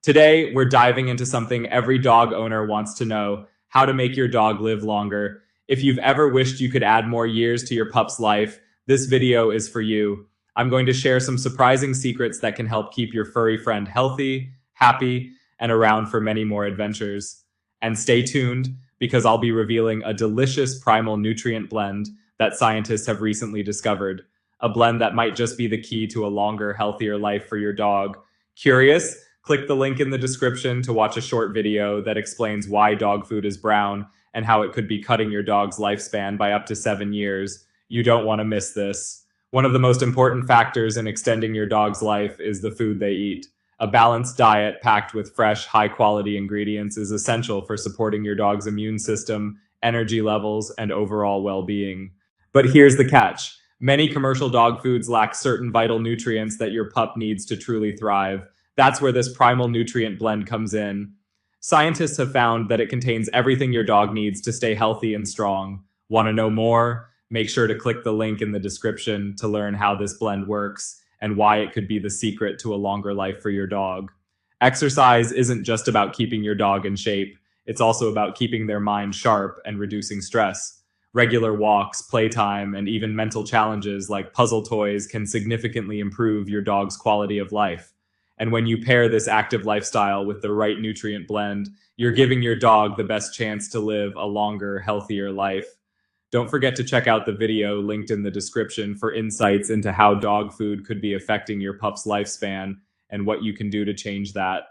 Today, we're diving into something every dog owner wants to know: how to make your dog live longer. If you've ever wished you could add more years to your pup's life, this video is for you. I'm going to share some surprising secrets that can help keep your furry friend healthy, happy, and around for many more adventures. And stay tuned, because I'll be revealing a delicious primal nutrient blend that scientists have recently discovered. A blend that might just be the key to a longer, healthier life for your dog. Curious? Click the link in the description to watch a short video that explains why dog food is brown and how it could be cutting your dog's lifespan by up to 7 years. You don't want to miss this. One of the most important factors in extending your dog's life is the food they eat. A balanced diet packed with fresh, high-quality ingredients is essential for supporting your dog's immune system, energy levels, and overall well-being. But here's the catch. Many commercial dog foods lack certain vital nutrients that your pup needs to truly thrive. That's where this primal nutrient blend comes in. Scientists have found that it contains everything your dog needs to stay healthy and strong. Want to know more? Make sure to click the link in the description to learn how this blend works and why it could be the secret to a longer life for your dog. Exercise isn't just about keeping your dog in shape. It's also about keeping their mind sharp and reducing stress. Regular walks, playtime, and even mental challenges like puzzle toys can significantly improve your dog's quality of life. And when you pair this active lifestyle with the right nutrient blend, you're giving your dog the best chance to live a longer, healthier life. Don't forget to check out the video linked in the description for insights into how dog food could be affecting your pup's lifespan and what you can do to change that.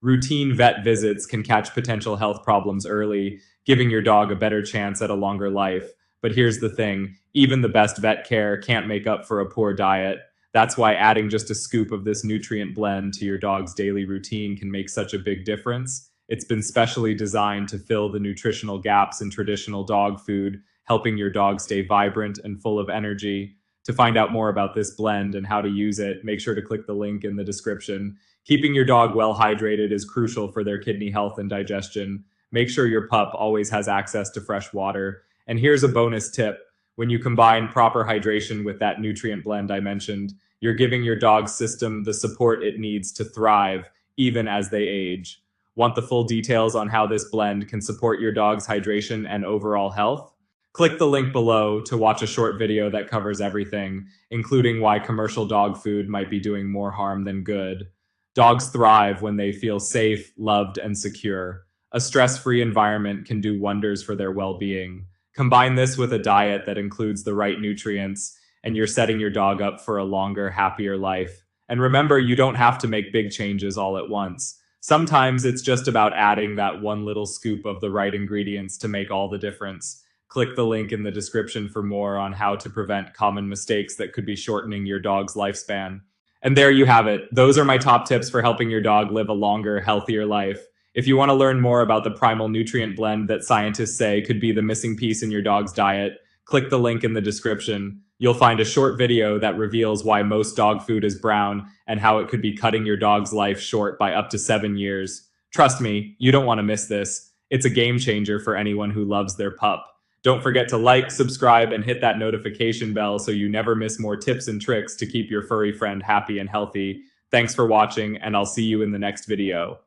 Routine vet visits can catch potential health problems early, giving your dog a better chance at a longer life. But here's the thing: even the best vet care can't make up for a poor diet. That's why adding just a scoop of this nutrient blend to your dog's daily routine can make such a big difference. It's been specially designed to fill the nutritional gaps in traditional dog food, helping your dog stay vibrant and full of energy. To find out more about this blend and how to use it, make sure to click the link in the description. Keeping your dog well hydrated is crucial for their kidney health and digestion. Make sure your pup always has access to fresh water. And here's a bonus tip. When you combine proper hydration with that nutrient blend I mentioned, you're giving your dog's system the support it needs to thrive, even as they age. Want the full details on how this blend can support your dog's hydration and overall health? Click the link below to watch a short video that covers everything, including why commercial dog food might be doing more harm than good. Dogs thrive when they feel safe, loved, and secure. A stress-free environment can do wonders for their well-being. Combine this with a diet that includes the right nutrients, and you're setting your dog up for a longer, happier life. And remember, you don't have to make big changes all at once. Sometimes it's just about adding that one little scoop of the right ingredients to make all the difference. Click the link in the description for more on how to prevent common mistakes that could be shortening your dog's lifespan. And there you have it. Those are my top tips for helping your dog live a longer, healthier life. If you want to learn more about the primal nutrient blend that scientists say could be the missing piece in your dog's diet, click the link in the description. You'll find a short video that reveals why most dog food is brown and how it could be cutting your dog's life short by up to 7 years. Trust me, you don't want to miss this. It's a game changer for anyone who loves their pup. Don't forget to like, subscribe, and hit that notification bell so you never miss more tips and tricks to keep your furry friend happy and healthy. Thanks for watching, and I'll see you in the next video.